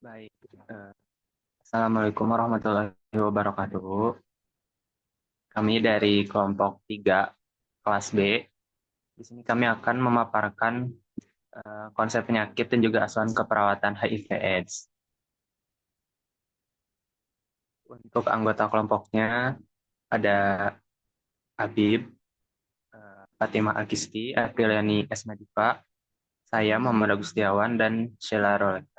Baik, eh, Assalamualaikum warahmatullahi wabarakatuh. Kami dari kelompok 3 kelas B. Di sini kami akan memaparkan konsep penyakit dan juga asuhan keperawatan HIV/AIDS. Untuk anggota kelompoknya ada Habib, Fatimah Alkisti, Apriliani Esmadifa, saya Muhammad Agustiawan, dan Sheila Roleta.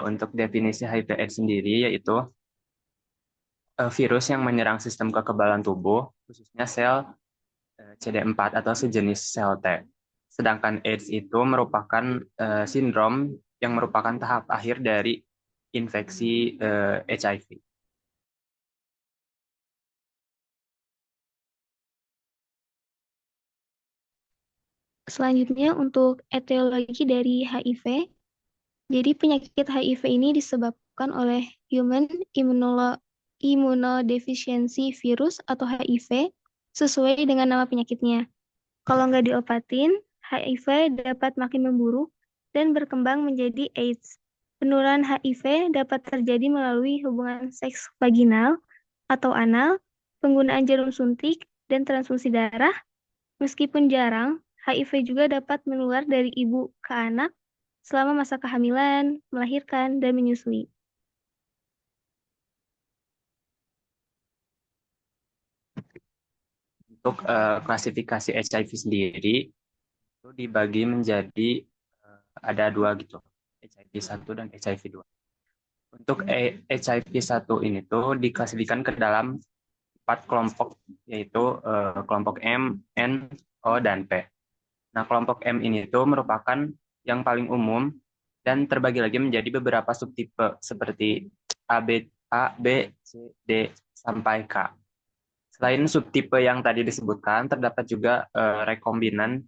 Untuk definisi HIV/AIDS sendiri yaitu virus yang menyerang sistem kekebalan tubuh, khususnya sel CD4 atau sejenis sel T. Sedangkan AIDS itu merupakan sindrom yang merupakan tahap akhir dari infeksi HIV. Selanjutnya untuk etiologi dari HIV. Jadi penyakit HIV ini disebabkan oleh Human Immunodeficiency Virus atau HIV sesuai dengan nama penyakitnya. Kalau nggak diobatin, HIV dapat makin memburuk dan berkembang menjadi AIDS. Penularan HIV dapat terjadi melalui hubungan seks vaginal atau anal, penggunaan jarum suntik, dan transfusi darah. Meskipun jarang, HIV juga dapat menular dari ibu ke anak selama masa kehamilan, melahirkan, dan menyusui. Untuk klasifikasi HIV sendiri itu dibagi menjadi ada dua gitu, HIV 1 dan HIV 2. Untuk HIV 1 ini tuh diklasifikasikan ke dalam 4 kelompok, yaitu kelompok M, N, O, dan P. Nah, kelompok M ini tuh merupakan yang paling umum dan terbagi lagi menjadi beberapa subtipe seperti A, B, C, D, sampai K. Selain subtipe yang tadi disebutkan, terdapat juga rekombinan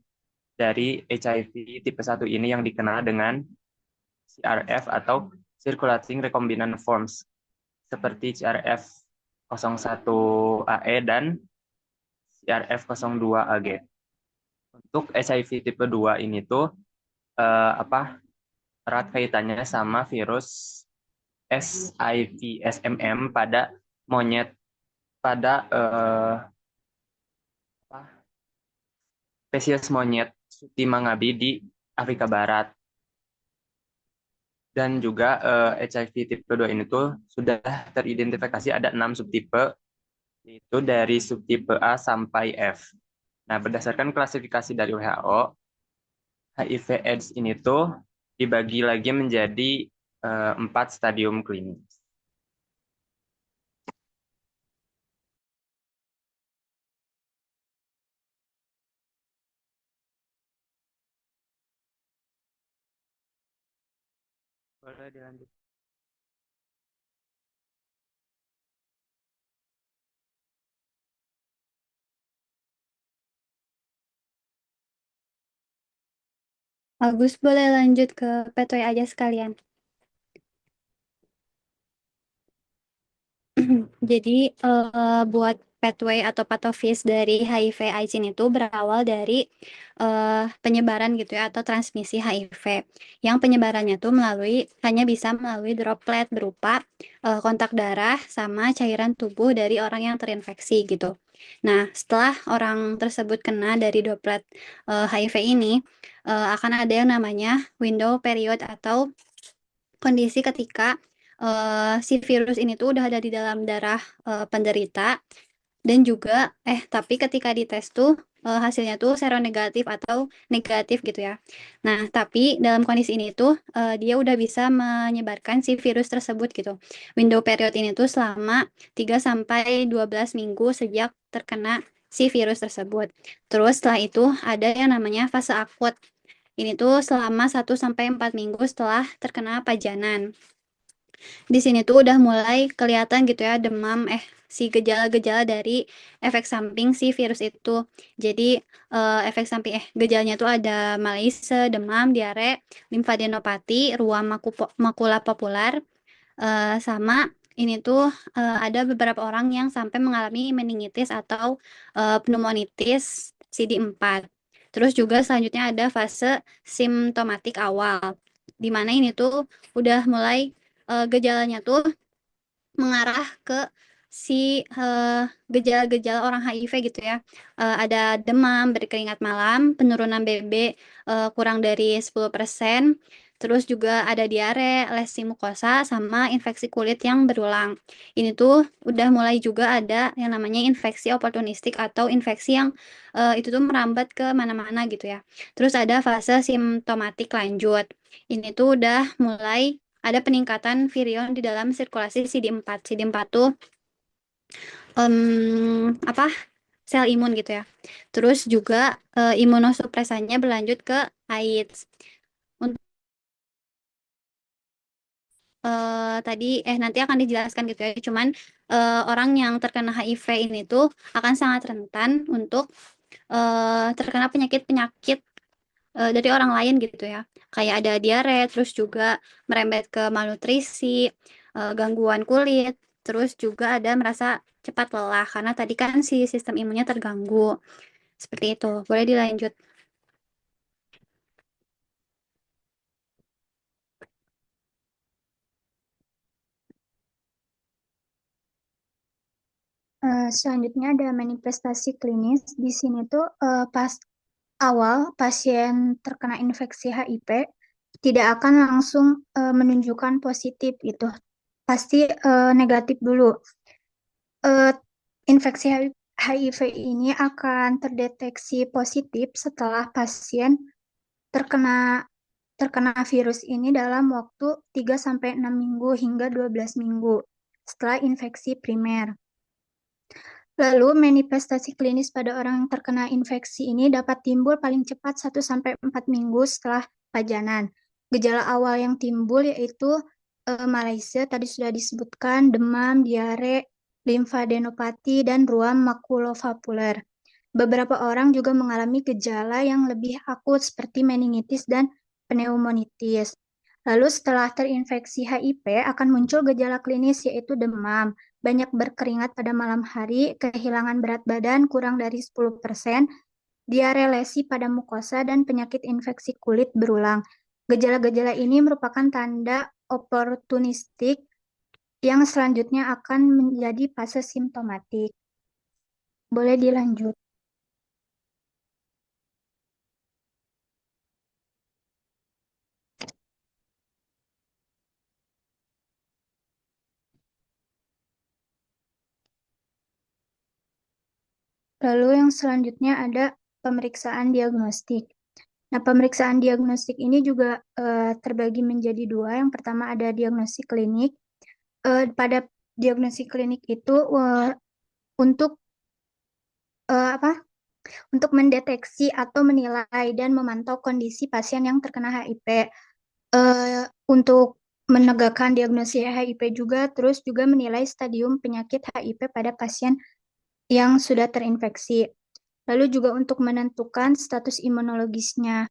dari HIV tipe 1 ini yang dikenal dengan CRF atau Circulating Recombinant Forms, seperti CRF 01AE dan CRF02AG. Untuk HIV tipe 2 ini tuh erat kaitannya sama virus SIV SMM pada monyet pada spesies monyet Suti Mangabi di Afrika Barat. Dan juga HIV tipe 2 ini tuh sudah teridentifikasi ada 6 subtipe, yaitu dari subtipe A sampai F. Nah, berdasarkan klasifikasi dari WHO, HIV AIDS ini tuh dibagi lagi menjadi 4 stadium klinis. Boleh dilanjut. Agus boleh lanjut ke Petoy aja sekalian. Jadi buat pathway atau patofis dari HIV AIDS ini tuh berawal dari penyebaran gitu ya atau transmisi HIV. Yang penyebarannya tuh hanya bisa melalui droplet berupa kontak darah sama cairan tubuh dari orang yang terinfeksi gitu. Nah, setelah orang tersebut kena dari droplet HIV ini akan ada yang namanya window period atau kondisi ketika si virus ini tuh udah ada di dalam darah penderita dan juga tapi ketika dites tuh hasilnya tuh seronegatif atau negatif gitu ya. Nah, tapi dalam kondisi ini tuh dia udah bisa menyebarkan si virus tersebut gitu. Window period ini tuh selama 3 sampai 12 minggu sejak terkena si virus tersebut. Terus setelah itu ada yang namanya fase akut. Ini tuh selama 1 sampai 4 minggu setelah terkena pajanan. Di sini tuh udah mulai kelihatan gitu ya demam si gejala-gejala dari efek samping si virus itu. Jadi efek samping gejalanya tuh ada malaise, demam, diare, limfadenopati, ruam makula popular, Sama ini tuh ada beberapa orang yang sampai mengalami meningitis atau pneumonitis CD4. Terus juga selanjutnya ada fase simptomatik awal, di mana ini tuh udah mulai gejalanya tuh mengarah ke si gejala-gejala orang HIV gitu ya. Ada demam, berkeringat malam, penurunan BB kurang dari 10%, terus juga ada diare, lesi mukosa, sama infeksi kulit yang berulang. Ini tuh udah mulai juga ada yang namanya infeksi oportunistik atau infeksi yang itu tuh merambat ke mana-mana gitu ya. Terus ada fase simptomatik lanjut. Ini tuh udah mulai ada peningkatan virion di dalam sirkulasi CD4. CD4 tuh apa sel imun gitu ya. Terus juga imunosupresannya berlanjut ke AIDS. Untuk tadi nanti akan dijelaskan gitu ya. Cuman orang yang terkena HIV ini tuh akan sangat rentan untuk terkena penyakit-penyakit dari orang lain gitu ya. Kayak ada diare, terus juga merembet ke malnutrisi, gangguan kulit, terus juga ada merasa cepat lelah karena tadi kan si sistem imunnya terganggu. Seperti itu. Boleh dilanjut. Selanjutnya ada manifestasi klinis. Di sini tuh pas awal pasien terkena infeksi HIV tidak akan langsung menunjukkan positif gitu. Pasti negatif dulu. Infeksi HIV ini akan terdeteksi positif setelah pasien terkena terkena virus ini dalam waktu 3-6 minggu hingga 12 minggu setelah infeksi primer. Lalu, manifestasi klinis pada orang yang terkena infeksi ini dapat timbul paling cepat 1-4 minggu setelah pajanan. Gejala awal yang timbul yaitu malaise, tadi sudah disebutkan, demam, diare, limfadenopati, dan ruam makulovapuler. Beberapa orang juga mengalami gejala yang lebih akut seperti meningitis dan pneumonitis. Lalu setelah terinfeksi HIV akan muncul gejala klinis yaitu demam, banyak berkeringat pada malam hari, kehilangan berat badan kurang dari 10%, diare lesi pada mukosa, dan penyakit infeksi kulit berulang. Gejala-gejala ini merupakan tanda oportunistik yang selanjutnya akan menjadi fase simptomatik. Boleh dilanjut. Lalu yang selanjutnya ada pemeriksaan diagnostik. Nah, pemeriksaan diagnostik ini juga terbagi menjadi dua. Yang pertama ada diagnostik klinik. Pada diagnostik klinik itu untuk apa? Untuk mendeteksi atau menilai dan memantau kondisi pasien yang terkena HIV. Untuk menegakkan diagnosis HIV juga, terus juga menilai stadium penyakit HIV pada pasien yang sudah terinfeksi. Lalu juga untuk menentukan status imunologisnya.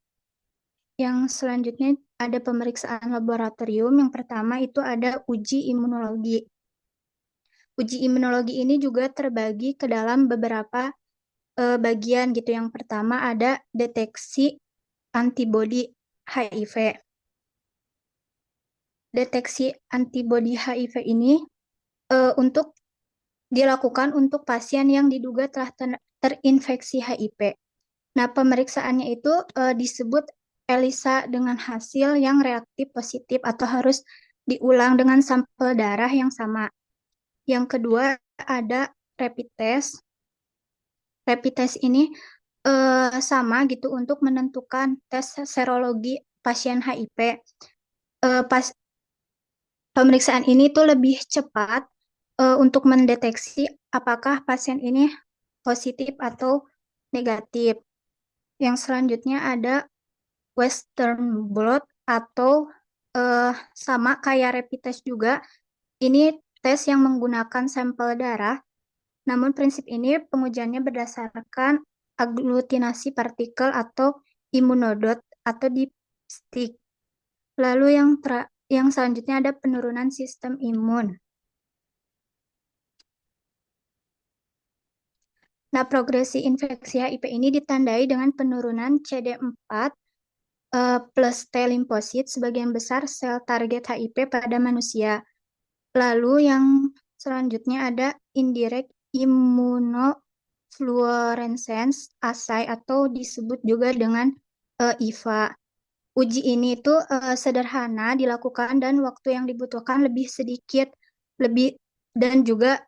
Yang selanjutnya ada pemeriksaan laboratorium. Yang pertama itu ada uji imunologi. Uji imunologi ini juga terbagi ke dalam beberapa bagian gitu. Yang pertama ada deteksi antibodi HIV. Deteksi antibodi HIV ini untuk dilakukan untuk pasien yang diduga telah terinfeksi HIV. Nah, pemeriksaannya itu disebut ELISA dengan hasil yang reaktif positif atau harus diulang dengan sampel darah yang sama. Yang kedua ada rapid test. Rapid test ini sama gitu untuk menentukan tes serologi pasien HIV. Pemeriksaan ini tuh lebih cepat untuk mendeteksi apakah pasien ini positif atau negatif. Yang selanjutnya ada Western blot atau sama kayak rapid test juga. Ini tes yang menggunakan sampel darah. Namun prinsip ini pengujiannya berdasarkan aglutinasi partikel atau imunodot atau dipstick. Lalu yang Yang selanjutnya ada penurunan sistem imun. Nah, progresi infeksi HIV ini ditandai dengan penurunan CD4 plus T limfosit sebagian besar sel target HIV pada manusia. Lalu yang selanjutnya ada indirect immunofluorescence assay atau disebut juga dengan IVA. Uji ini itu sederhana dilakukan dan waktu yang dibutuhkan lebih sedikit, dan juga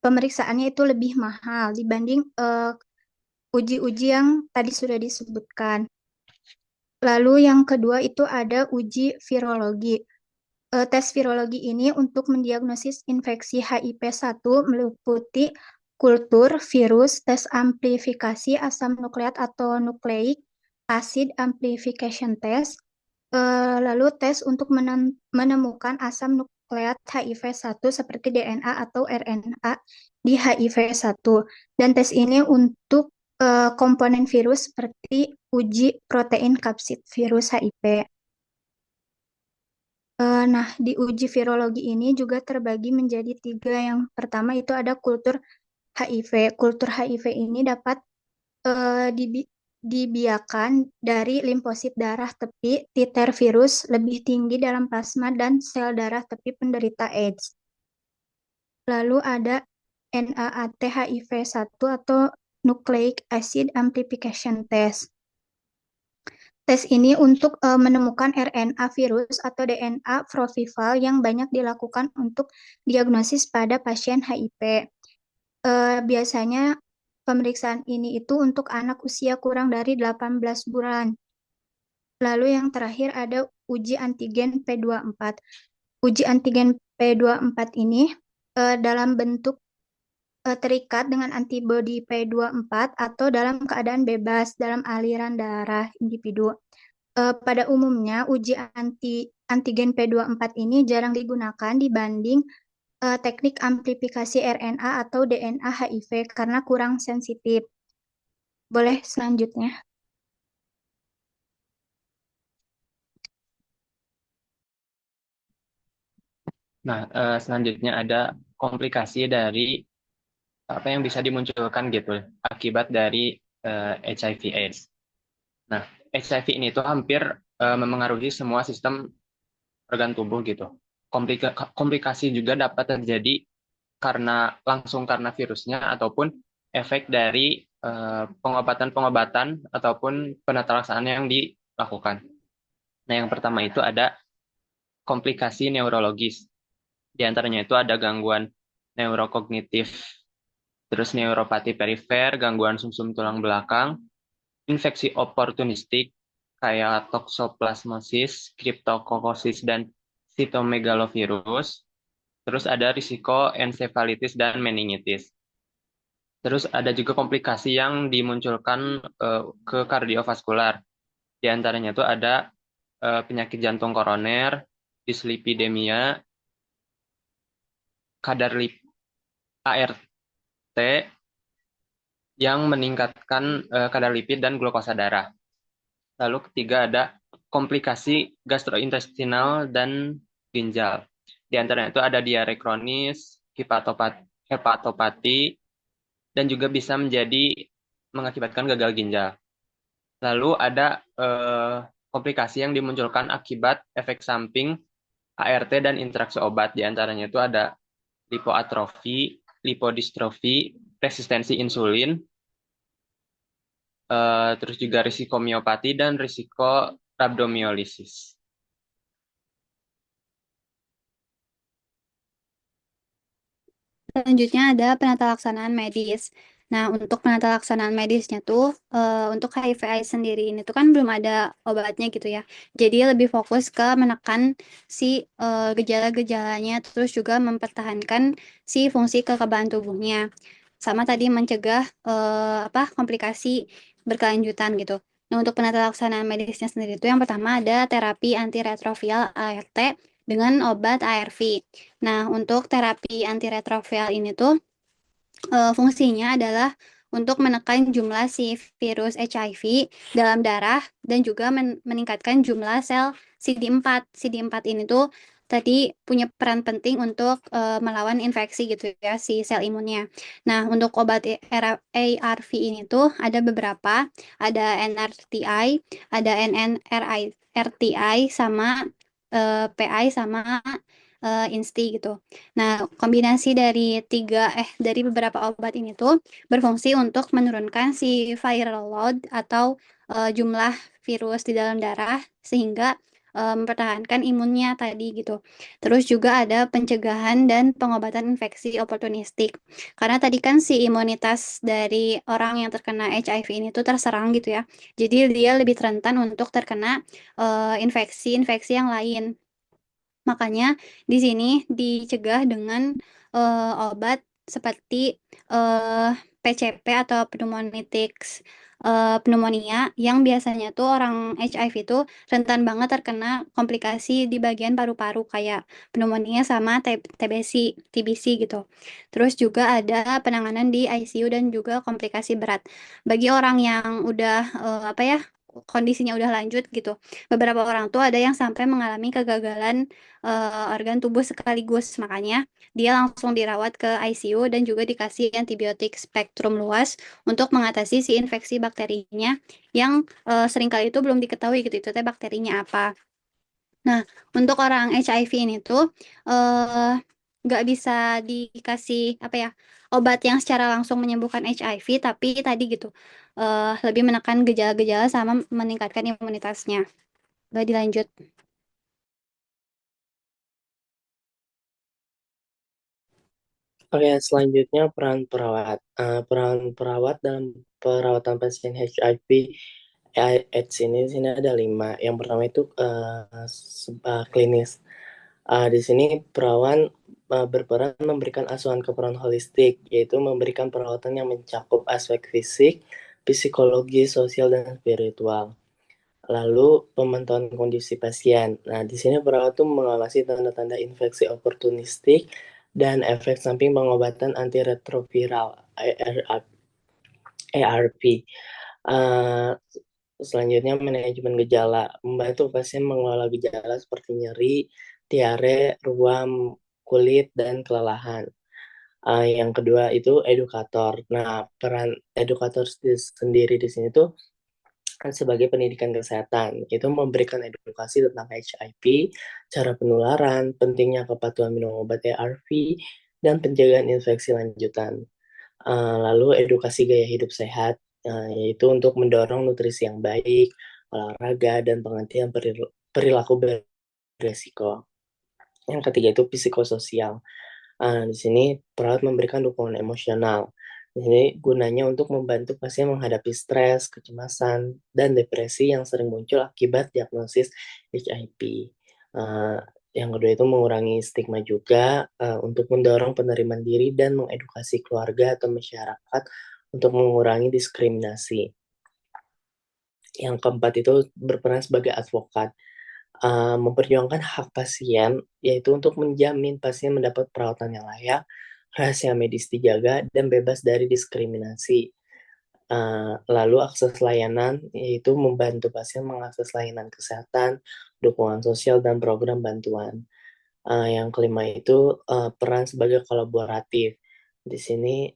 pemeriksaannya itu lebih mahal dibanding uji-uji yang tadi sudah disebutkan. Lalu yang kedua itu ada uji virologi. Tes virologi ini untuk mendiagnosis infeksi HIV-1 meliputi kultur virus, tes amplifikasi asam nukleat atau nucleic acid amplification test, lalu tes untuk menemukan asam nukleat HIV-1 seperti DNA atau RNA di HIV-1. Dan tes ini untuk komponen virus seperti uji protein kapsid virus HIV. Nah, di uji virologi ini juga terbagi menjadi 3. Yang pertama itu ada kultur HIV. Kultur HIV ini dapat dibiakan dari limfosit darah tepi titer virus lebih tinggi dalam plasma dan sel darah tepi penderita AIDS. Lalu ada NAAT HIV-1 atau Nucleic Acid Amplification Test. Tes ini untuk menemukan RNA virus atau DNA provival yang banyak dilakukan untuk diagnosis pada pasien HIV. Biasanya pemeriksaan ini itu untuk anak usia kurang dari 18 bulan. Lalu yang terakhir ada uji antigen P24. Uji antigen P24 ini dalam bentuk terikat dengan antibodi P24 atau dalam keadaan bebas dalam aliran darah individu. Pada umumnya, uji antigen P24 ini jarang digunakan dibanding teknik amplifikasi RNA atau DNA HIV karena kurang sensitif. Boleh selanjutnya. Nah, selanjutnya ada komplikasi dari apa yang bisa dimunculkan gitu akibat dari HIV/AIDS. Nah, HIV ini tuh hampir memengaruhi semua sistem organ tubuh gitu. Komplikasi juga dapat terjadi langsung karena virusnya ataupun efek dari pengobatan-pengobatan ataupun penata laksanaan yang dilakukan. Nah, yang pertama itu ada komplikasi neurologis. Di antaranya itu ada gangguan neurokognitif, terus neuropati perifer, gangguan sumsum tulang belakang, infeksi oportunistik kayak toxoplasmosis, cryptococcosis, dan cytomegalovirus. Terus ada risiko encephalitis dan meningitis. Terus ada juga komplikasi yang dimunculkan ke kardiovaskular. Di antaranya itu ada penyakit jantung koroner, dislipidemia, kadar ART yang meningkatkan kadar lipid dan glukosa darah. Lalu ketiga ada komplikasi gastrointestinal dan ginjal. Di antaranya itu ada diare kronis, hepatopati, dan juga bisa mengakibatkan gagal ginjal. Lalu ada komplikasi yang dimunculkan akibat efek samping ART dan interaksi obat. Di antaranya itu ada lipoatrofi, lipodistrofi, resistensi insulin, terus juga risiko miopati dan risiko rhabdomyolysis. Selanjutnya ada penata laksanaan medis. Nah, untuk penata laksanaan medisnya tuh, untuk HIV/AIDS sendiri ini tuh kan belum ada obatnya gitu ya. Jadi lebih fokus ke menekan si gejala-gejalanya, terus juga mempertahankan si fungsi kekebalan tubuhnya. Sama tadi mencegah komplikasi berkelanjutan gitu. Nah, untuk penata laksanaan medisnya sendiri itu yang pertama ada terapi antiretroviral ART dengan obat ARV. Nah, untuk terapi antiretroviral ini tuh fungsinya adalah untuk menekan jumlah si virus HIV dalam darah dan juga meningkatkan jumlah sel CD4. CD4 ini tuh tadi punya peran penting untuk melawan infeksi gitu ya si sel imunnya. Nah, untuk obat ARV ini tuh ada beberapa, ada NRTI, ada NNRTI sama PI sama INSTI gitu. Nah, kombinasi dari beberapa obat ini tuh berfungsi untuk menurunkan si viral load atau jumlah virus di dalam darah sehingga mempertahankan imunnya tadi gitu. Terus juga ada pencegahan dan pengobatan infeksi oportunistik. Karena tadi kan si imunitas dari orang yang terkena HIV ini tuh terserang gitu ya. Jadi dia lebih rentan untuk terkena infeksi-infeksi yang lain. Makanya di sini dicegah dengan obat seperti PCP atau pneumonia yang biasanya tuh orang HIV itu rentan banget terkena komplikasi di bagian paru-paru kayak pneumonia sama TBC gitu. Terus juga ada penanganan di ICU dan juga komplikasi berat. Bagi orang yang udah kondisinya udah lanjut gitu. Beberapa orang tuh ada yang sampai mengalami kegagalan organ tubuh sekaligus. Makanya dia langsung dirawat ke ICU dan juga dikasih antibiotik spektrum luas untuk mengatasi si infeksi bakterinya yang seringkali itu belum diketahui gitu itu teh bakterinya apa. Nah, untuk orang HIV ini tuh eh, nggak bisa dikasih obat yang secara langsung menyembuhkan HIV, tapi tadi gitu lebih menekan gejala-gejala sama meningkatkan imunitasnya. Nggak dilanjut. Oke, selanjutnya peran perawat. Peran perawat dalam perawatan pasien HIV AIDS ini di sini ada 5. Yang pertama itu klinis. Di sini perawan berperan memberikan asuhan keperawatan holistik, yaitu memberikan perawatan yang mencakup aspek fisik, psikologi, sosial, dan spiritual. Lalu pemantauan kondisi pasien. Nah, di sini perawat itu mengawasi tanda-tanda infeksi oportunistik dan efek samping pengobatan antiretroviral ARV. Uh, Selanjutnya manajemen gejala, membantu pasien mengelola gejala seperti nyeri, diare, ruam kulit, dan kelelahan. Yang kedua itu edukator. Nah, peran edukator sendiri di sini tuh kan sebagai pendidikan kesehatan, itu memberikan edukasi tentang HIV, cara penularan, pentingnya kepatuhan minum obat ARV, dan pencegahan infeksi lanjutan. Lalu edukasi gaya hidup sehat, yaitu untuk mendorong nutrisi yang baik, olahraga, dan pengertian perilaku beresiko. Yang ketiga itu psikososial. Di sini perawat memberikan dukungan emosional. Di sini gunanya untuk membantu pasien menghadapi stres, kecemasan, dan depresi yang sering muncul akibat diagnosis HIV. Yang kedua itu mengurangi stigma juga untuk mendorong penerimaan diri dan mengedukasi keluarga atau masyarakat untuk mengurangi diskriminasi. Yang keempat itu berperan sebagai advokat. Memperjuangkan hak pasien, yaitu untuk menjamin pasien mendapat perawatan yang layak, rahasia medis dijaga, dan bebas dari diskriminasi. Lalu akses layanan, yaitu membantu pasien mengakses layanan kesehatan, dukungan sosial, dan program bantuan. Yang kelima itu peran sebagai kolaboratif. Di sini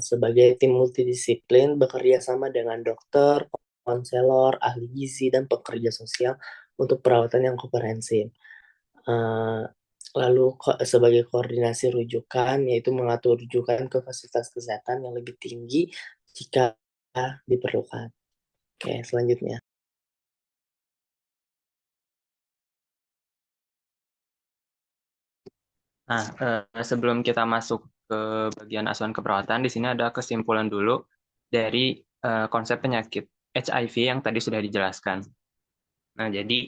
sebagai tim multidisiplin bekerja sama dengan dokter, konselor, ahli gizi, dan pekerja sosial untuk perawatan yang komprehensif. Lalu sebagai koordinasi rujukan, yaitu mengatur rujukan ke fasilitas kesehatan yang lebih tinggi jika diperlukan. Oke, selanjutnya. Nah, sebelum kita masuk ke bagian asuhan keperawatan, di sini ada kesimpulan dulu dari konsep penyakit HIV yang tadi sudah dijelaskan. Nah, jadi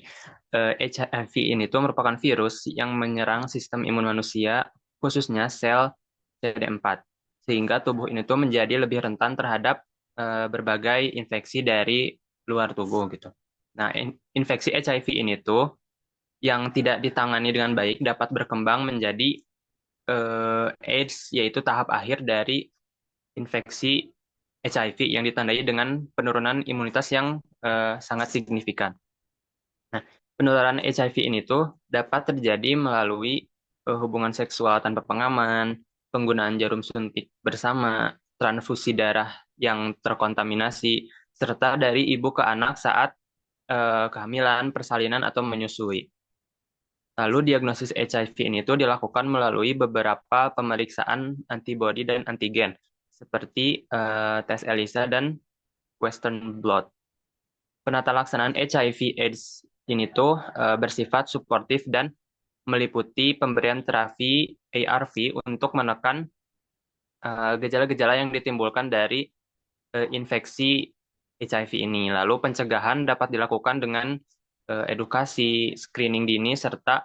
HIV ini tuh merupakan virus yang menyerang sistem imun manusia, khususnya sel CD4, sehingga tubuh ini tuh menjadi lebih rentan terhadap berbagai infeksi dari luar tubuh gitu. Nah, infeksi HIV ini tuh yang tidak ditangani dengan baik dapat berkembang menjadi AIDS, yaitu tahap akhir dari infeksi HIV yang ditandai dengan penurunan imunitas yang sangat signifikan. Nah, penularan HIV ini tuh dapat terjadi melalui hubungan seksual tanpa pengaman, penggunaan jarum suntik bersama, transfusi darah yang terkontaminasi, serta dari ibu ke anak saat kehamilan, persalinan, atau menyusui. Lalu diagnosis HIV ini tuh dilakukan melalui beberapa pemeriksaan antibodi dan antigen, seperti tes ELISA dan Western blot. Penata laksanaan HIV/AIDS ini tuh bersifat suportif dan meliputi pemberian terapi ARV untuk menekan gejala-gejala yang ditimbulkan dari infeksi HIV ini. Lalu pencegahan dapat dilakukan dengan edukasi, screening dini, serta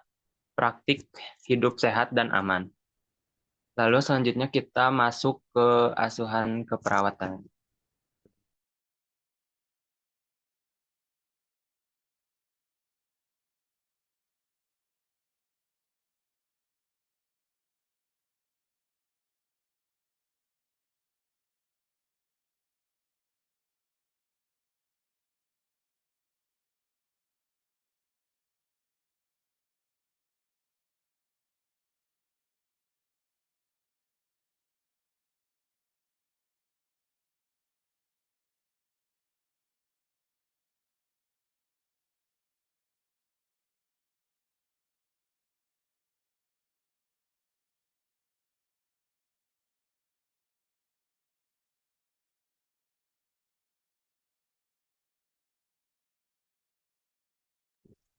praktik hidup sehat dan aman. Lalu selanjutnya kita masuk ke asuhan keperawatan.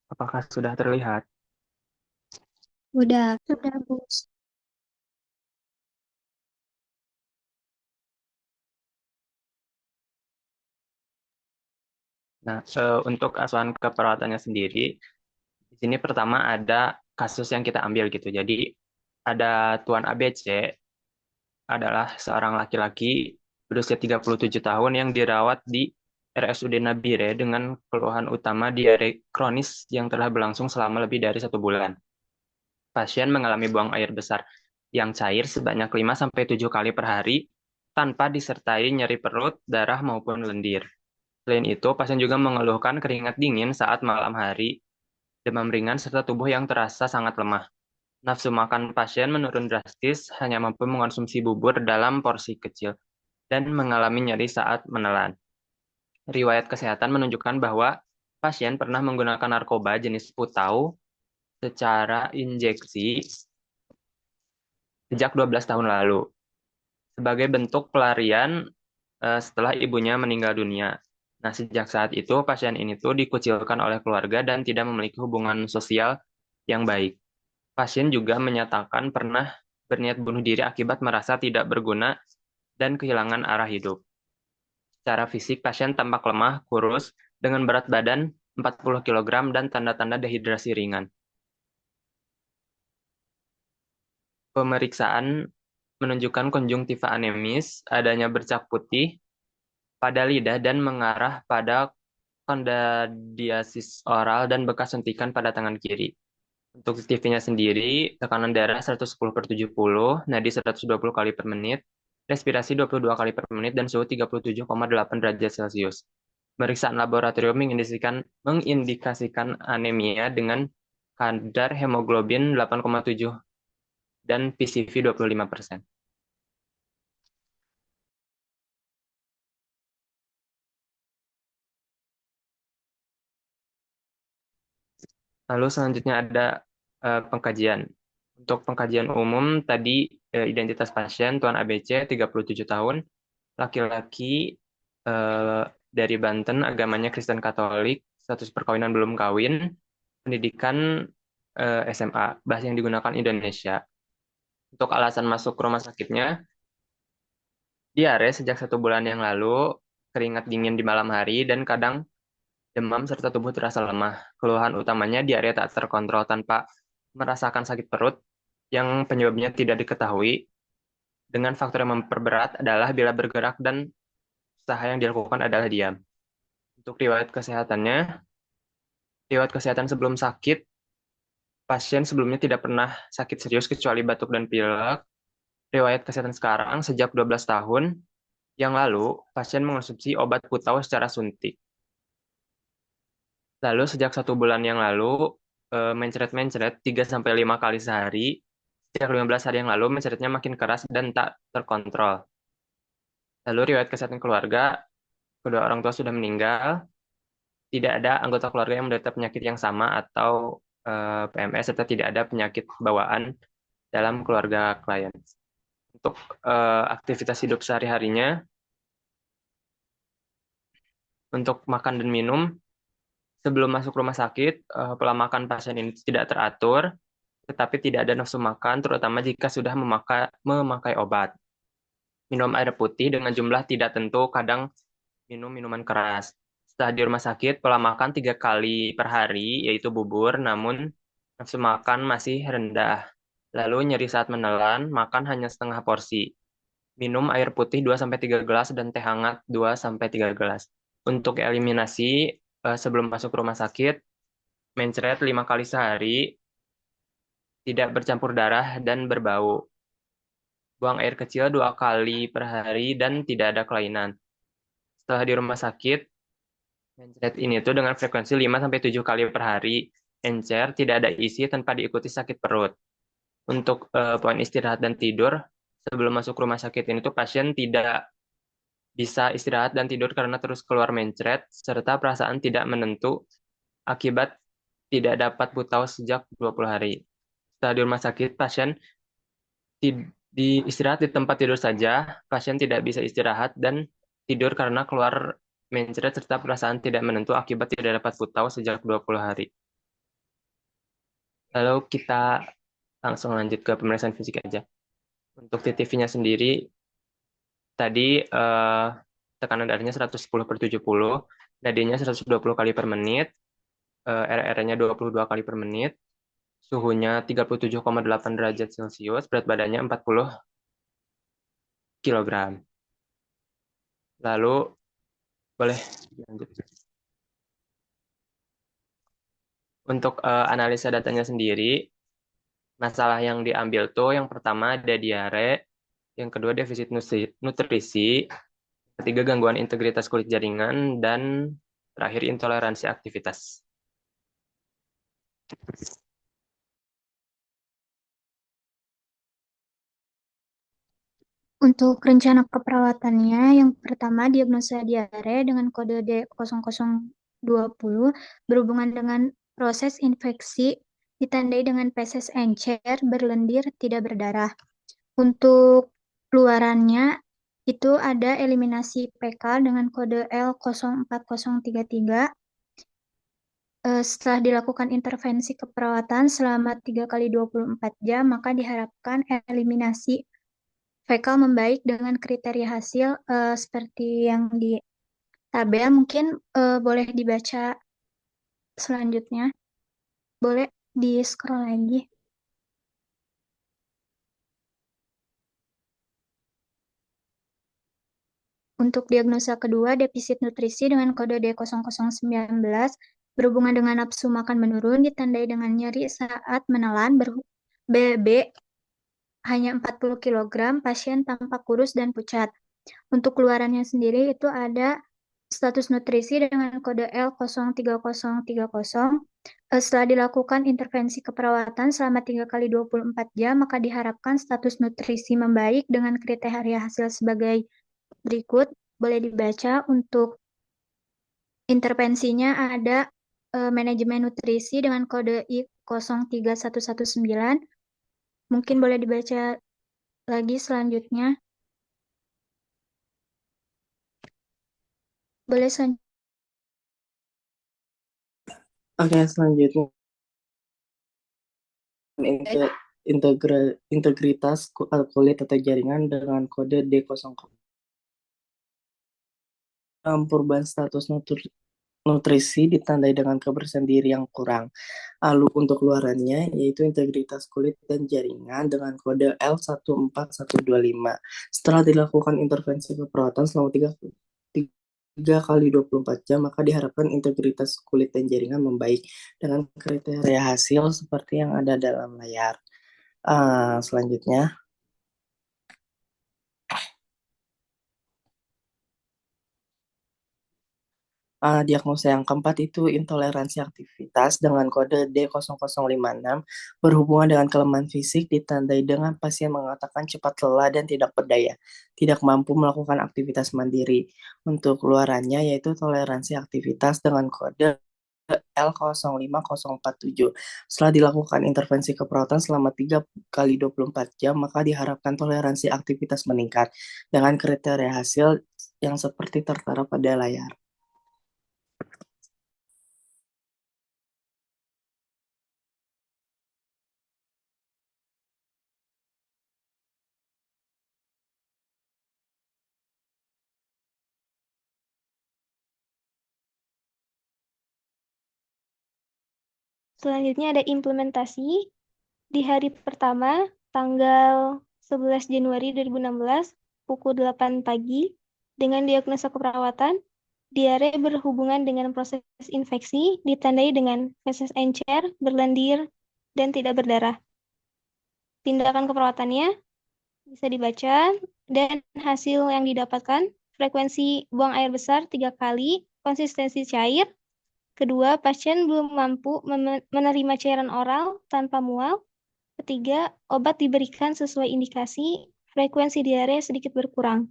Apakah sudah terlihat? Udah. Sudah, Bu. Nah, untuk asuhan keperawatannya sendiri, di sini pertama ada kasus yang kita ambil gitu. Jadi ada Tuan ABC adalah seorang laki-laki berusia 37 tahun yang dirawat di RSUD Nabire dengan keluhan utama diare kronis yang telah berlangsung selama lebih dari 1 bulan. Pasien mengalami buang air besar yang cair sebanyak 5-7 kali per hari tanpa disertai nyeri perut, darah, maupun lendir. Selain itu, pasien juga mengeluhkan keringat dingin saat malam hari, demam ringan, serta tubuh yang terasa sangat lemah. Nafsu makan pasien menurun drastis, hanya mampu mengonsumsi bubur dalam porsi kecil, dan mengalami nyeri saat menelan. Riwayat kesehatan menunjukkan bahwa pasien pernah menggunakan narkoba jenis putau secara injeksi sejak 12 tahun lalu, sebagai bentuk pelarian setelah ibunya meninggal dunia. Nah, sejak saat itu, pasien ini tuh dikucilkan oleh keluarga dan tidak memiliki hubungan sosial yang baik. Pasien juga menyatakan pernah berniat bunuh diri akibat merasa tidak berguna dan kehilangan arah hidup. Secara fisik, pasien tampak lemah, kurus, dengan berat badan 40 kg dan tanda-tanda dehidrasi ringan. Pemeriksaan menunjukkan konjungtiva anemis, adanya bercak putih pada lidah dan mengarah pada kondadiasis oral dan bekas suntikan pada tangan kiri. Untuk CV-nya sendiri, tekanan darah 110/70, nadi 120 kali per menit, respirasi 22 kali per menit, dan suhu 37,8 derajat Celcius. Pemeriksaan laboratorium mengindikasikan anemia dengan kadar hemoglobin 8,7 dan PCV 25%. Lalu selanjutnya ada pengkajian. Untuk pengkajian umum, tadi identitas pasien Tuan ABC, 37 tahun, laki-laki dari Banten, agamanya Kristen Katolik, status perkawinan belum kawin, pendidikan SMA, bahasa yang digunakan Indonesia. Untuk alasan masuk rumah sakitnya, diare sejak 1 bulan yang lalu, keringat dingin di malam hari, dan kadang demam serta tubuh terasa lemah. Keluhan utamanya diare tak terkontrol tanpa merasakan sakit perut, yang penyebabnya tidak diketahui. Dengan faktor yang memperberat adalah bila bergerak dan usaha yang dilakukan adalah diam. Untuk riwayat kesehatan sebelum sakit, pasien sebelumnya tidak pernah sakit serius kecuali batuk dan pilek. Riwayat kesehatan sekarang sejak 12 tahun, yang lalu, pasien mengonsumsi obat putau secara suntik. Lalu sejak 1 bulan yang lalu, mencret-mencret 3-5 kali sehari. Sejak 15 hari yang lalu, mencretnya makin keras dan tak terkontrol. Lalu riwayat kesehatan keluarga, kedua orang tua sudah meninggal, tidak ada anggota keluarga yang menderita penyakit yang sama atau PMS, serta tidak ada penyakit bawaan dalam keluarga klien. Untuk aktivitas hidup sehari-harinya, untuk makan dan minum, sebelum masuk rumah sakit, pola makan pasien ini tidak teratur, tetapi tidak ada nafsu makan, terutama jika sudah memakai obat. Minum air putih dengan jumlah tidak tentu, kadang minum minuman keras. Setelah di rumah sakit, pola makan 3 kali per hari, yaitu bubur, namun nafsu makan masih rendah. Lalu nyeri saat menelan, makan hanya setengah porsi. Minum air putih 2-3 gelas dan teh hangat 2-3 gelas. Untuk eliminasi, sebelum masuk rumah sakit, mencret 5 kali sehari, tidak bercampur darah dan berbau. Buang air kecil 2 kali per hari dan tidak ada kelainan. Setelah di rumah sakit, mencret ini tuh dengan frekuensi 5-7 kali per hari. Encer tidak ada isi tanpa diikuti sakit perut. Untuk poin istirahat dan tidur, sebelum masuk rumah sakit ini tuh pasien tidak bisa istirahat dan tidur karena terus keluar mencret, serta perasaan tidak menentu akibat tidak dapat putau sejak 20 hari. Setelah di rumah sakit, pasien istirahat di tempat tidur saja, pasien tidak bisa istirahat dan tidur karena keluar mencret serta perasaan tidak menentu akibat tidak dapat putau sejak 20 hari. Lalu kita langsung lanjut ke pemeriksaan fisik aja. Untuk TTV-nya sendiri, tadi tekanan darahnya 110/70, nadinya 120 kali per menit, RR-nya 22 kali per menit, suhunya 37,8 derajat Celcius, berat badannya 40 kg. Lalu, boleh lanjut. Untuk analisa datanya sendiri, masalah yang diambil tuh yang pertama ada diare, yang kedua defisit nutrisi, ketiga gangguan integritas kulit jaringan, dan terakhir intoleransi aktivitas. Untuk rencana keperawatannya, yang pertama diagnosa diare dengan kode D0020 berhubungan dengan proses infeksi ditandai dengan feses encer, berlendir, tidak berdarah. Untuk keluarannya itu ada eliminasi PK dengan kode L04033. Setelah dilakukan intervensi keperawatan selama 3 kali 24 jam, maka diharapkan eliminasi fekal membaik dengan kriteria hasil seperti yang di tabel. Mungkin boleh dibaca selanjutnya. Boleh di-scroll lagi. Untuk diagnosa kedua, defisit nutrisi dengan kode D0019 berhubungan dengan nafsu makan menurun, ditandai dengan nyeri saat menelan, BB hanya 40 kg, pasien tampak kurus dan pucat. Untuk keluarannya sendiri itu ada status nutrisi dengan kode L03030. Setelah dilakukan intervensi keperawatan selama 3 kali 24 jam, maka diharapkan status nutrisi membaik dengan kriteria hasil sebagai berikut. Boleh dibaca. Untuk intervensinya ada manajemen nutrisi dengan kode I03119. Mungkin boleh dibaca lagi selanjutnya. Boleh selanjutnya. Oke, selanjutnya integritas kulit atau jaringan dengan kode D00. Perubahan status nutrisi ditandai dengan kebersihan diri yang kurang. Lalu untuk keluarannya yaitu integritas kulit dan jaringan dengan kode L14125. Setelah dilakukan intervensi keperawatan selama 3 kali 24 jam, maka diharapkan integritas kulit dan jaringan membaik dengan kriteria hasil seperti yang ada dalam layar. Selanjutnya, Diagnosa yang keempat itu intoleransi aktivitas dengan kode D0056 berhubungan dengan kelemahan fisik ditandai dengan pasien mengatakan cepat lelah dan tidak berdaya, tidak mampu melakukan aktivitas mandiri. Untuk luarannya yaitu toleransi aktivitas dengan kode L05047. Setelah dilakukan intervensi keperawatan selama 3 kali 24 jam, maka diharapkan toleransi aktivitas meningkat dengan kriteria hasil yang seperti tertera pada layar. Selanjutnya ada implementasi. Di hari pertama, tanggal 11 Januari 2016, pukul 8 pagi, dengan diagnosa keperawatan, diare berhubungan dengan proses infeksi, ditandai dengan feses encer, berlendir, dan tidak berdarah. Tindakan keperawatannya bisa dibaca, dan hasil yang didapatkan, frekuensi buang air besar 3 kali, konsistensi cair. Kedua, pasien belum mampu menerima cairan oral tanpa mual. Ketiga, obat diberikan sesuai indikasi, frekuensi diare sedikit berkurang.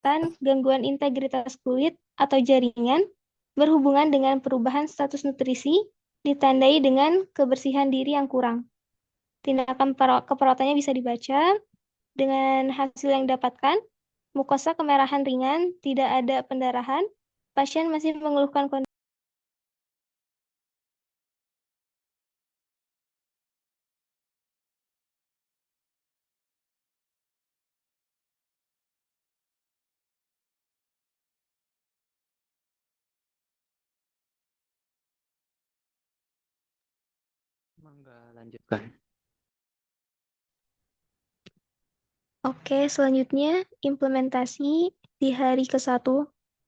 Dan gangguan integritas kulit atau jaringan berhubungan dengan perubahan status nutrisi, ditandai dengan kebersihan diri yang kurang. Tindakan keperawatannya bisa dibaca dengan hasil yang didapatkan, mukosa kemerahan ringan, tidak ada pendarahan, pasien masih mengeluhkan kondisi. Mangga lanjutkan. Oke, selanjutnya implementasi di hari ke-1,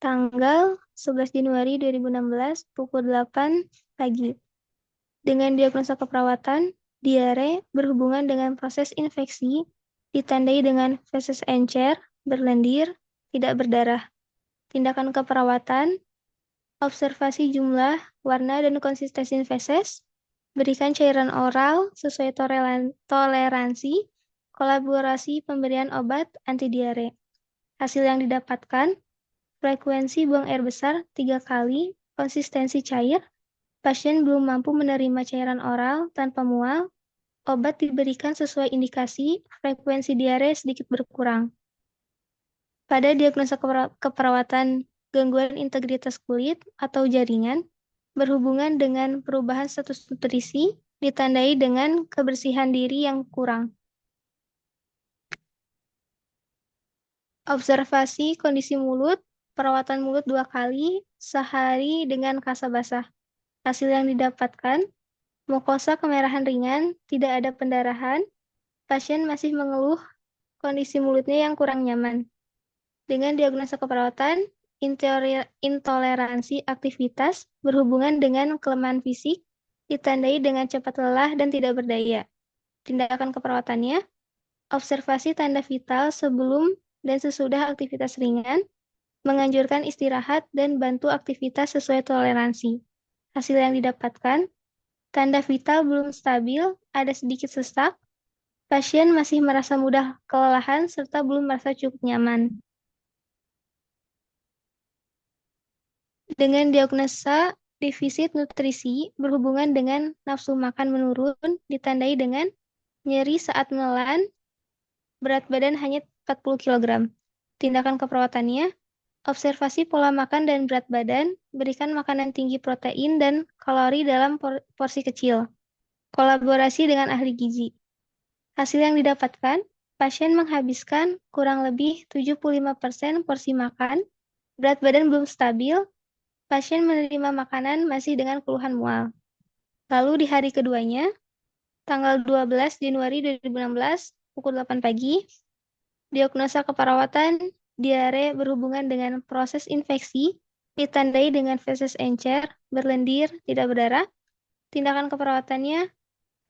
tanggal 11 Januari 2016, pukul 8 pagi. Dengan diagnosa keperawatan, diare berhubungan dengan proses infeksi, ditandai dengan feses encer, berlendir, tidak berdarah. Tindakan keperawatan, observasi jumlah, warna, dan konsistensi feses, berikan cairan oral sesuai toleransi, kolaborasi pemberian obat anti diare. Hasil yang didapatkan, frekuensi buang air besar 3 kali, konsistensi cair, pasien belum mampu menerima cairan oral tanpa mual, obat diberikan sesuai indikasi, frekuensi diare sedikit berkurang. Pada diagnosa keperawatan gangguan integritas kulit atau jaringan, berhubungan dengan perubahan status nutrisi, ditandai dengan kebersihan diri yang kurang. Observasi kondisi mulut, perawatan mulut 2 kali, sehari dengan kasa basah. Hasil yang didapatkan, mukosa kemerahan ringan, tidak ada pendarahan, pasien masih mengeluh kondisi mulutnya yang kurang nyaman. Dengan diagnosa keperawatan, intoleransi aktivitas berhubungan dengan kelemahan fisik, ditandai dengan cepat lelah dan tidak berdaya. Tindakan keperawatannya, observasi tanda vital sebelum dan sesudah aktivitas ringan, menganjurkan istirahat dan bantu aktivitas sesuai toleransi. Hasil yang didapatkan, tanda vital belum stabil, ada sedikit sesak, pasien masih merasa mudah kelelahan serta belum merasa cukup nyaman. Dengan diagnosa defisit nutrisi berhubungan dengan nafsu makan menurun, ditandai dengan nyeri saat menelan, berat badan hanya 40 kg. Tindakan keperawatannya, observasi pola makan dan berat badan, berikan makanan tinggi protein dan kalori dalam porsi kecil. Kolaborasi dengan ahli gizi. Hasil yang didapatkan, pasien menghabiskan kurang lebih 75% porsi makan, berat badan belum stabil, pasien menerima makanan masih dengan keluhan mual. Lalu di hari keduanya, tanggal 12 Januari 2016, pukul 8 pagi, diagnosa keperawatan, diare berhubungan dengan proses infeksi, ditandai dengan feses encer, berlendir, tidak berdarah. Tindakan keperawatannya,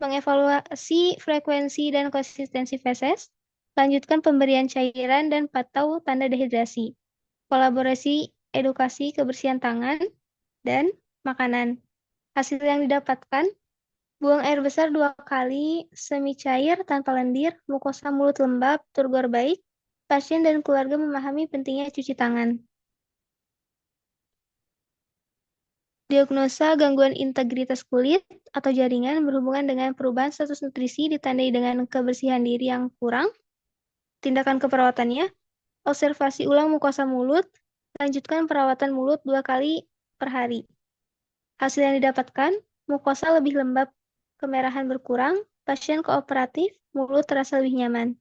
mengevaluasi frekuensi dan konsistensi feses, lanjutkan pemberian cairan dan pantau tanda dehidrasi. kolaborasi, edukasi, kebersihan tangan, dan makanan. Hasil yang didapatkan, buang air besar 2 kali, semi cair tanpa lendir, mukosa mulut lembab, turgor baik, pasien dan keluarga memahami pentingnya cuci tangan. Diagnosa gangguan integritas kulit atau jaringan berhubungan dengan perubahan status nutrisi ditandai dengan kebersihan diri yang kurang. Tindakan keperawatannya, observasi ulang mukosa mulut, lanjutkan perawatan mulut 2 kali per hari. Hasil yang didapatkan, mukosa lebih lembab, kemerahan berkurang, pasien kooperatif, mulut terasa lebih nyaman.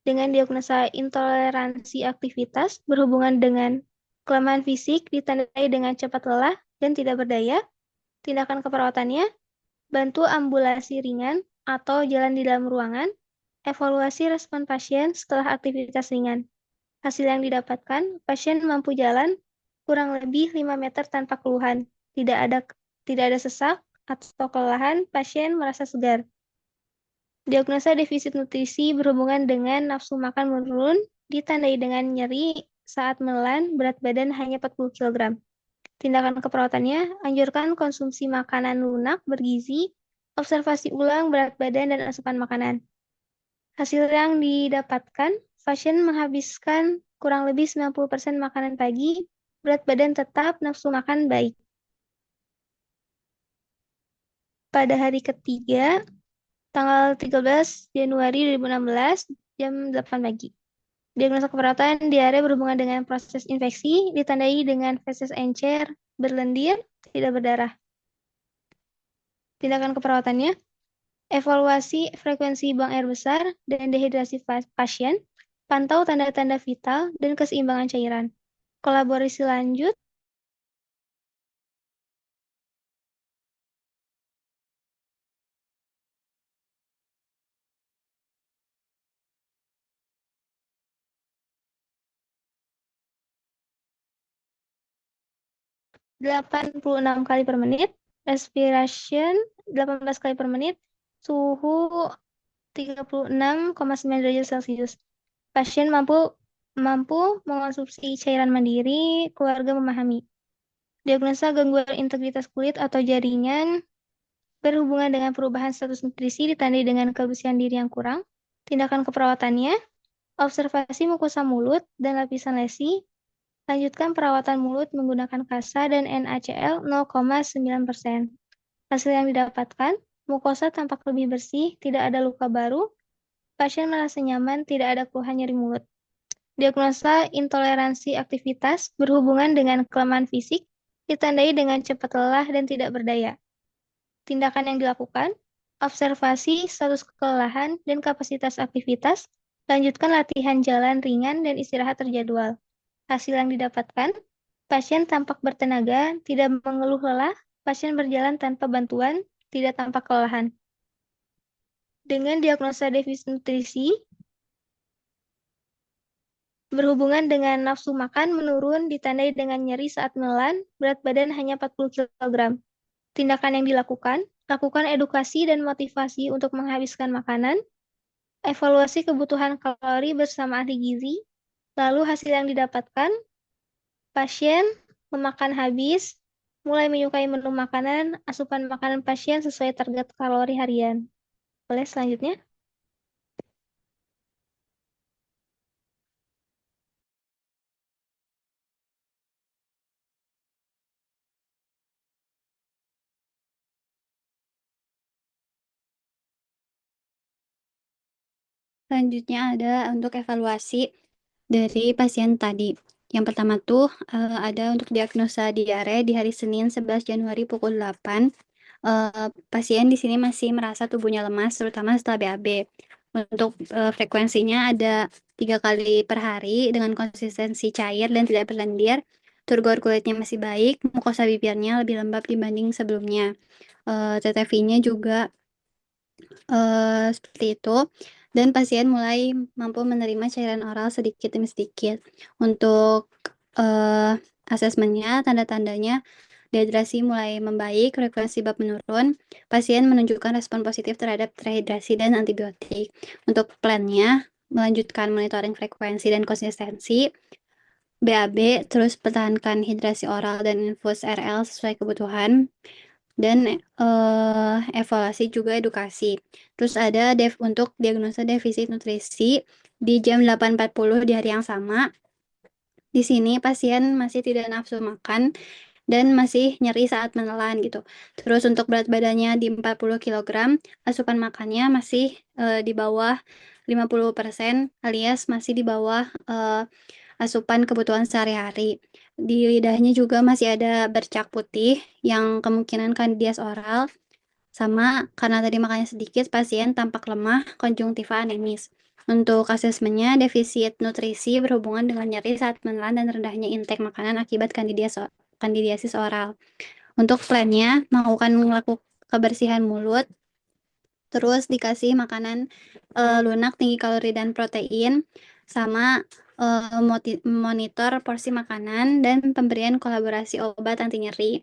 Dengan diagnosa intoleransi aktivitas berhubungan dengan kelemahan fisik ditandai dengan cepat lelah dan tidak berdaya, tindakan keperawatannya, bantu ambulasi ringan atau jalan di dalam ruangan, evaluasi respon pasien setelah aktivitas ringan. Hasil yang didapatkan, pasien mampu jalan kurang lebih 5 meter tanpa keluhan, tidak ada sesak atau kelelahan, pasien merasa segar. Diagnosa defisit nutrisi berhubungan dengan nafsu makan menurun, ditandai dengan nyeri saat menelan, berat badan hanya 40 kg. Tindakan keperawatannya, anjurkan konsumsi makanan lunak, bergizi, observasi ulang berat badan dan asupan makanan. Hasil yang didapatkan, pasien menghabiskan kurang lebih 90% makanan pagi, berat badan tetap, nafsu makan baik. Pada hari ketiga, tanggal 13 Januari 2016, jam 8 pagi. Diagnosa keperawatan diare berhubungan dengan proses infeksi, ditandai dengan feses encer, berlendir, tidak berdarah. Tindakan keperawatannya, evaluasi frekuensi buang air besar dan dehidrasi pasien, pantau tanda-tanda vital dan keseimbangan cairan. Kolaborasi lanjut, (86 kali per menit), respiration 18 kali per menit, suhu 36,9 derajat Celcius. Pasien mampu mengonsumsi cairan mandiri, keluarga memahami. Diagnosa gangguan integritas kulit atau jaringan berhubungan dengan perubahan status nutrisi ditandai dengan kebersihan diri yang kurang. Tindakan keperawatannya, observasi mukosa mulut dan lapisan lesi, lanjutkan perawatan mulut menggunakan KASA dan NaCl 0,9%. Hasil yang didapatkan, mukosa tampak lebih bersih, tidak ada luka baru, pasien merasa nyaman, tidak ada keluhan nyeri mulut. Diagnosa intoleransi aktivitas berhubungan dengan kelemahan fisik, ditandai dengan cepat lelah dan tidak berdaya. Tindakan yang dilakukan, observasi status kelelahan dan kapasitas aktivitas, lanjutkan latihan jalan ringan dan istirahat terjadwal. Hasil yang didapatkan, pasien tampak bertenaga, tidak mengeluh lelah, pasien berjalan tanpa bantuan, tidak tampak kelelahan. Dengan diagnosa defisit nutrisi, berhubungan dengan nafsu makan menurun ditandai dengan nyeri saat menelan, berat badan hanya 40 kg. Tindakan yang dilakukan, lakukan edukasi dan motivasi untuk menghabiskan makanan, evaluasi kebutuhan kalori bersama ahli gizi, lalu hasil yang didapatkan, pasien memakan habis, mulai menyukai menu makanan, asupan makanan pasien sesuai target kalori harian. Boleh selanjutnya? Selanjutnya ada untuk evaluasi dari pasien tadi. Yang pertama tuh ada untuk diagnosa diare di hari Senin 11 Januari pukul 8. Pasien di sini masih merasa tubuhnya lemas, terutama setelah BAB. Untuk frekuensinya ada 3 kali per hari dengan konsistensi cair dan tidak berlendir. Turgor kulitnya masih baik, mukosa bibirnya lebih lembab dibanding sebelumnya. TTV-nya juga seperti itu. Dan pasien mulai mampu menerima cairan oral sedikit demi sedikit. Untuk asesmennya, tanda-tandanya dehidrasi mulai membaik, frekuensi bab menurun, pasien menunjukkan respon positif terhadap rehidrasi dan antibiotik. Untuk plannya, melanjutkan monitoring frekuensi dan konsistensi, BAB, terus pertahankan hidrasi oral dan infus RL sesuai kebutuhan, dan evaluasi juga edukasi. Terus ada untuk diagnosa defisit nutrisi di jam 8.40 di hari yang sama. Di sini pasien masih tidak nafsu makan dan masih nyeri saat menelan gitu. Terus untuk berat badannya di 40 kg, asupan makannya masih di bawah 50% alias masih di bawah asupan kebutuhan sehari-hari. Di lidahnya juga masih ada bercak putih yang kemungkinan kandidias oral. Sama karena tadi makannya sedikit, pasien tampak lemah, konjungtiva anemis. Untuk asesmennya, defisit nutrisi berhubungan dengan nyeri saat menelan dan rendahnya intake makanan akibat kandidiasis oral. Untuk plannya, melakukan kebersihan mulut, terus dikasih makanan lunak tinggi kalori dan protein, sama monitor porsi makanan dan pemberian kolaborasi obat anti nyeri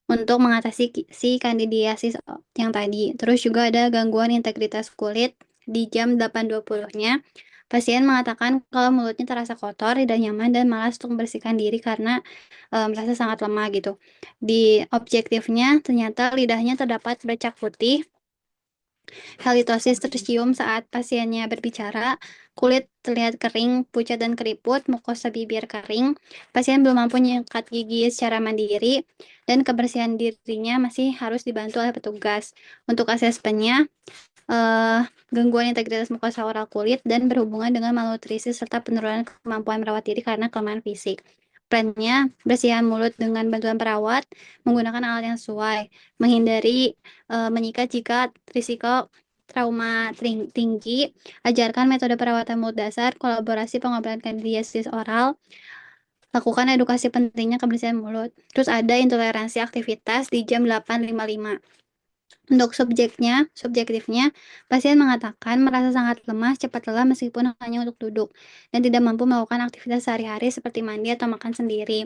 untuk mengatasi si kandidiasis yang tadi. Terus juga ada gangguan integritas kulit di jam 8.20-nya. Pasien mengatakan kalau mulutnya terasa kotor, tidak nyaman, dan malas untuk membersihkan diri karena merasa sangat lemah gitu. Di objektifnya, ternyata lidahnya terdapat bercak putih. Halitosis tercium saat pasiennya berbicara, kulit terlihat kering, pucat dan keriput, mukosa bibir kering, pasien belum mampu menyikat gigi secara mandiri, dan kebersihan dirinya masih harus dibantu oleh petugas. Untuk asesmennya, gangguan integritas mukosa oral kulit dan berhubungan dengan malnutrisi serta penurunan kemampuan merawat diri karena kelemahan fisik. Plannya, bersihan mulut dengan bantuan perawat, menggunakan alat yang sesuai, menghindari menyikat jika risiko trauma tinggi, ajarkan metode perawatan mulut dasar, kolaborasi pengobatan kandidiasis oral, lakukan edukasi pentingnya kebersihan mulut. Terus ada intoleransi aktivitas di jam 8.55. Untuk subjektifnya, pasien mengatakan merasa sangat lemah, cepat lelah meskipun hanya untuk duduk, dan tidak mampu melakukan aktivitas sehari-hari seperti mandi atau makan sendiri.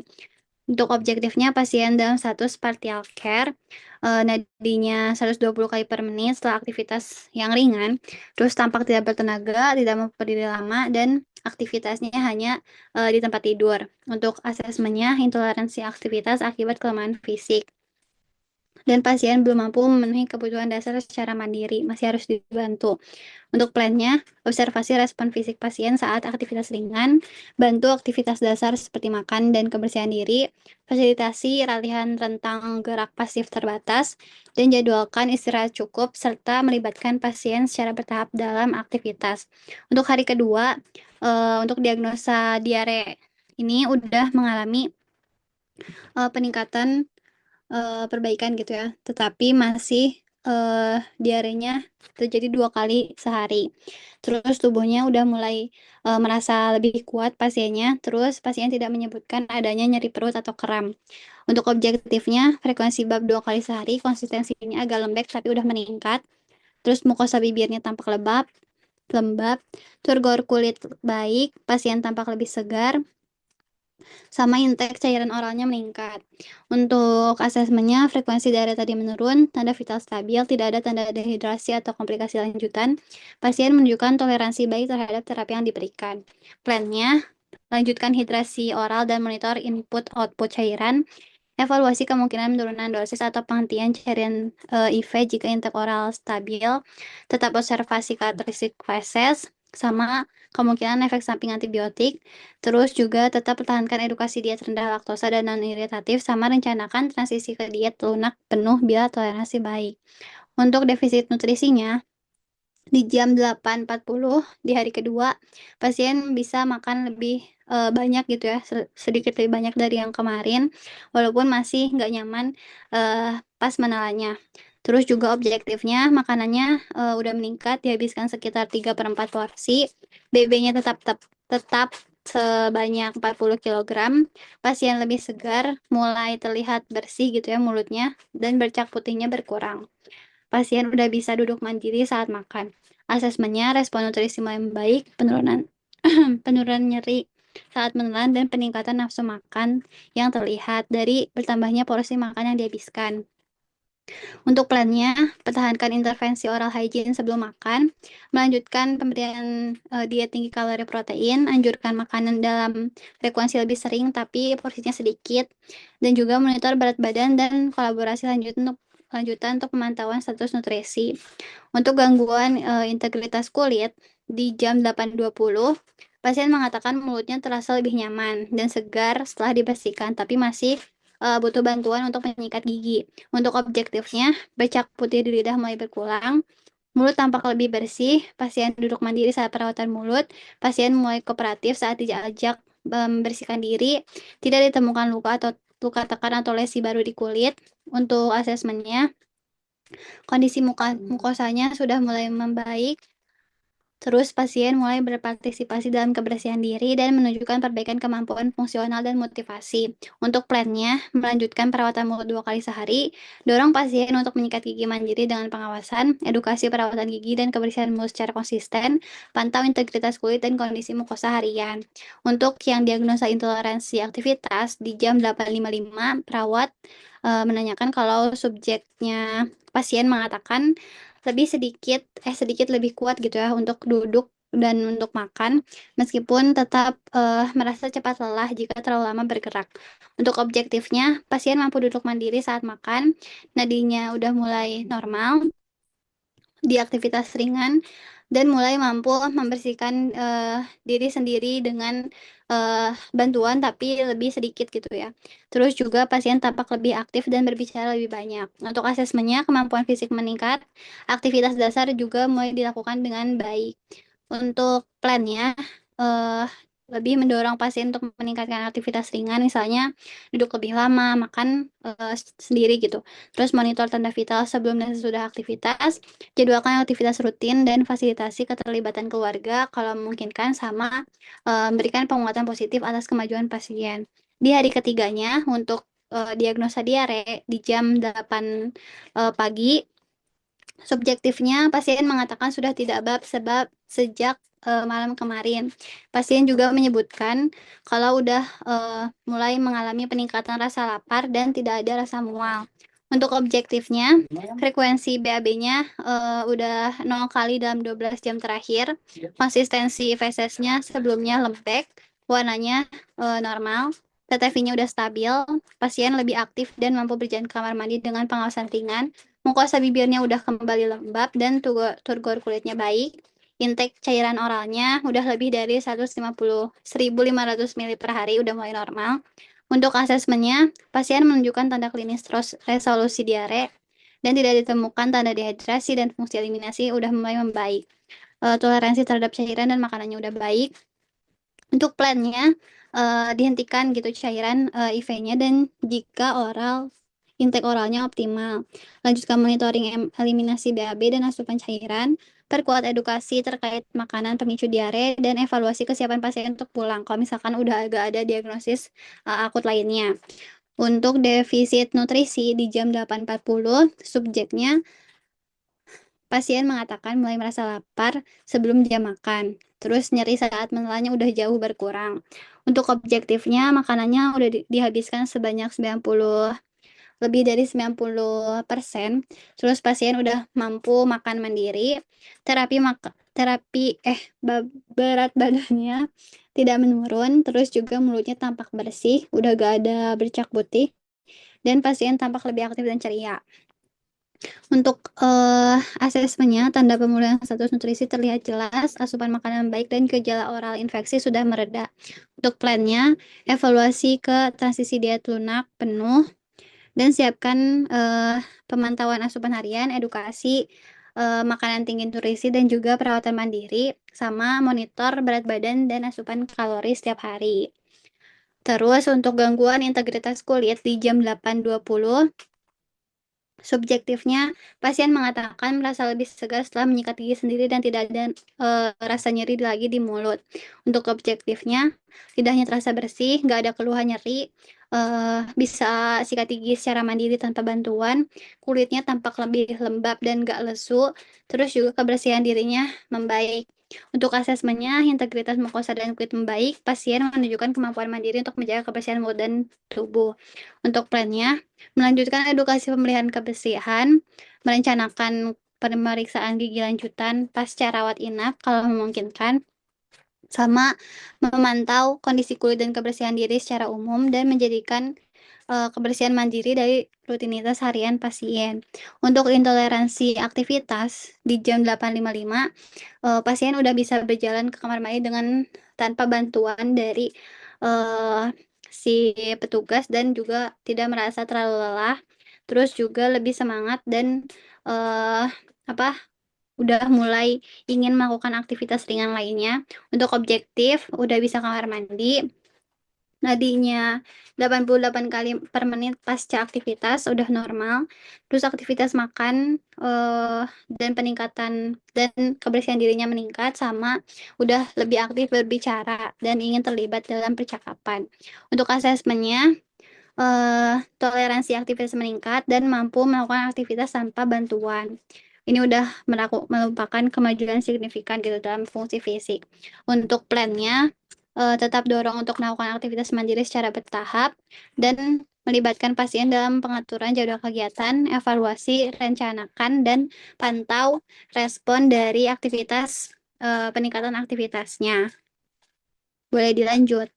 Untuk objektifnya, pasien dalam status partial care, nadinya 120 kali per menit setelah aktivitas yang ringan, terus tampak tidak bertenaga, tidak mampu berdiri lama, dan aktivitasnya hanya di tempat tidur. Untuk asesmennya, intoleransi aktivitas akibat kelemahan fisik. Dan pasien belum mampu memenuhi kebutuhan dasar secara mandiri, masih harus dibantu. Untuk plannya, observasi respon fisik pasien saat aktivitas ringan, bantu aktivitas dasar seperti makan dan kebersihan diri, fasilitasi latihan rentang gerak pasif terbatas, dan jadwalkan istirahat cukup, serta melibatkan pasien secara bertahap dalam aktivitas. Untuk hari kedua, untuk diagnosa diare ini udah mengalami peningkatan perbaikan gitu ya, tetapi masih diarenya terjadi 2 kali sehari. Terus tubuhnya udah mulai merasa lebih kuat pasiennya, terus pasien tidak menyebutkan adanya nyeri perut atau kram. Untuk objektifnya, frekuensi bab 2 kali sehari, konsistensinya agak lembek tapi udah meningkat. Terus mukosa bibirnya tampak lembab, turgor kulit baik, pasien tampak lebih segar, sama intake cairan oralnya meningkat. Untuk asesmennya, frekuensi darah tadi menurun, tanda vital stabil, tidak ada tanda dehidrasi atau komplikasi lanjutan. Pasien menunjukkan toleransi baik terhadap terapi yang diberikan. Plannya, lanjutkan hidrasi oral dan monitor input-output cairan. Evaluasi kemungkinan penurunan dosis atau penghentian cairan IV jika intake oral stabil. Tetap observasi karakteristik feses, sama kemungkinan efek samping antibiotik. Terus juga tetap pertahankan edukasi diet rendah laktosa dan non-iritatif, sama rencanakan transisi ke diet lunak penuh bila toleransi baik. Untuk defisit nutrisinya, di jam 8.40 di hari kedua, pasien bisa makan lebih banyak gitu ya, sedikit lebih banyak dari yang kemarin, walaupun masih nggak nyaman pas menelannya. Terus juga objektifnya, makanannya udah meningkat, dihabiskan sekitar 3/4 porsi, BB-nya tetap sebanyak 40 kg, pasien lebih segar, mulai terlihat bersih gitu ya mulutnya, dan bercak putihnya berkurang. Pasien udah bisa duduk mandiri saat makan. Asesmennya, respon nutrisi mulai membaik, penurunan penurunan nyeri saat menelan, dan peningkatan nafsu makan yang terlihat dari bertambahnya porsi makan yang dihabiskan. Untuk plannya, pertahankan intervensi oral hygiene sebelum makan, melanjutkan pemberian diet tinggi kalori protein, anjurkan makanan dalam frekuensi lebih sering tapi porsinya sedikit, dan juga monitor berat badan dan kolaborasi lanjutan untuk pemantauan status nutrisi. Untuk gangguan integritas kulit, di jam 8.20, pasien mengatakan mulutnya terasa lebih nyaman dan segar setelah dibersihkan, tapi masih butuh bantuan untuk menyikat gigi. Untuk objektifnya, bercak putih di lidah mulai berkurang, mulut tampak lebih bersih, pasien duduk mandiri saat perawatan mulut, pasien mulai kooperatif saat diajak membersihkan diri, tidak ditemukan luka atau luka tekan atau lesi baru di kulit. Untuk asesmennya, kondisi mukosanya sudah mulai membaik. Terus pasien mulai berpartisipasi dalam kebersihan diri dan menunjukkan perbaikan kemampuan fungsional dan motivasi. Untuk plannya, melanjutkan perawatan mulut 2 kali sehari, dorong pasien untuk menyikat gigi mandiri dengan pengawasan, edukasi perawatan gigi dan kebersihan mulut secara konsisten, pantau integritas kulit dan kondisi mukosa harian. Untuk yang diagnosa intoleransi aktivitas, di jam 8.55, perawat menanyakan kalau subjeknya pasien mengatakan sedikit lebih kuat gitu ya untuk duduk dan untuk makan, meskipun tetap merasa cepat lelah jika terlalu lama bergerak. Untuk objektifnya, pasien mampu duduk mandiri saat makan, nadinya udah mulai normal di aktivitas ringan, dan mulai mampu membersihkan diri sendiri dengan bantuan tapi lebih sedikit gitu ya. Terus juga pasien tampak lebih aktif dan berbicara lebih banyak. Untuk asesmennya, kemampuan fisik meningkat, aktivitas dasar juga mulai dilakukan dengan baik. Untuk plannya, eh, lebih mendorong pasien untuk meningkatkan aktivitas ringan, misalnya duduk lebih lama, makan sendiri gitu. Terus monitor tanda vital sebelum dan sesudah aktivitas, jadwalkan aktivitas rutin dan fasilitasi keterlibatan keluarga kalau memungkinkan, sama memberikan penguatan positif atas kemajuan pasien. Di hari ketiganya, untuk diagnosa diare di jam 8 pagi, subjektifnya, pasien mengatakan sudah tidak bab sebab sejak malam kemarin. Pasien juga menyebutkan kalau udah mulai mengalami peningkatan rasa lapar dan tidak ada rasa mual. Untuk objektifnya, frekuensi BAB-nya udah 0 kali dalam 12 jam terakhir. Konsistensi fesesnya sebelumnya lembek, warnanya normal. TTV-nya udah stabil, pasien lebih aktif dan mampu berjalan ke kamar mandi dengan pengawasan ringan. Mukosa bibirnya udah kembali lembab dan turgor kulitnya baik. Intake cairan oralnya udah lebih dari 1.500 ml per hari, udah mulai normal. Untuk asesmennya, pasien menunjukkan tanda klinis resolusi diare dan tidak ditemukan tanda dehidrasi, dan fungsi eliminasi udah mulai membaik. Toleransi terhadap cairan dan makanannya udah baik. Untuk plannya, dihentikan gitu cairan IV-nya dan jika intake oralnya optimal. Lanjutkan monitoring eliminasi BAB dan asupan cairan, perkuat edukasi terkait makanan pemicu diare, dan evaluasi kesiapan pasien untuk pulang kalau misalkan udah agak ada diagnosis akut lainnya. Untuk defisit nutrisi di jam 8.40, subjeknya pasien mengatakan mulai merasa lapar sebelum jam makan. Terus nyeri saat menelannya udah jauh berkurang. Untuk objektifnya, makanannya udah dihabiskan sebanyak lebih dari 90%. Terus pasien udah mampu makan mandiri. Berat badannya tidak menurun. Terus juga mulutnya tampak bersih, udah gak ada bercak putih. Dan pasien tampak lebih aktif dan ceria. Untuk asesmennya, tanda pemulihan status nutrisi terlihat jelas, asupan makanan baik, dan gejala oral infeksi sudah mereda. Untuk plannya, evaluasi ke transisi diet lunak penuh, dan siapkan pemantauan asupan harian, edukasi makanan tinggi nutrisi, dan juga perawatan mandiri, sama monitor berat badan dan asupan kalori setiap hari. Terus untuk gangguan integritas kulit di jam 8.20, subjektifnya, pasien mengatakan merasa lebih segar setelah menyikat gigi sendiri dan tidak ada rasa nyeri lagi di mulut. Untuk objektifnya, lidahnya terasa bersih, nggak ada keluhan nyeri, bisa sikat gigi secara mandiri tanpa bantuan, kulitnya tampak lebih lembab dan nggak lesu, terus juga kebersihan dirinya membaik. Untuk asesmennya, integritas mukosa dan kulit membaik, pasien menunjukkan kemampuan mandiri untuk menjaga kebersihan mulut dan tubuh. Untuk plannya, melanjutkan edukasi pemeliharaan kebersihan, merencanakan pemeriksaan gigi lanjutan pasca rawat inap kalau memungkinkan, sama memantau kondisi kulit dan kebersihan diri secara umum dan menjadikan kebersihan mandiri dari rutinitas harian pasien. Untuk intoleransi aktivitas di jam 8.55, pasien udah bisa berjalan ke kamar mandi dengan tanpa bantuan dari si petugas dan juga tidak merasa terlalu lelah. Terus juga lebih semangat dan eh, apa udah mulai ingin melakukan aktivitas ringan lainnya. Untuk objektif, udah bisa kamar mandi, nadinya 88 kali per menit pasca aktivitas udah normal. Terus aktivitas makan dan peningkatan dan kebersihan dirinya meningkat, sama udah lebih aktif berbicara dan ingin terlibat dalam percakapan. Untuk asesmennya, toleransi aktivitas meningkat dan mampu melakukan aktivitas tanpa bantuan. Ini udah merupakan kemajuan signifikan gitu dalam fungsi fisik. Untuk plannya, tetap dorong untuk melakukan aktivitas mandiri secara bertahap dan melibatkan pasien dalam pengaturan jadwal kegiatan, evaluasi, rencanakan, dan pantau respon dari aktivitas peningkatan aktivitasnya. Boleh dilanjut.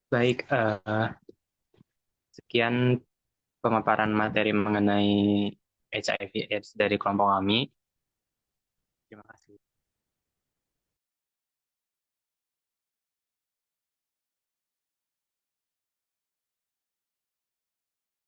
Baik, sekian pemaparan materi mengenai HIV/AIDS dari kelompok kami. Terima kasih.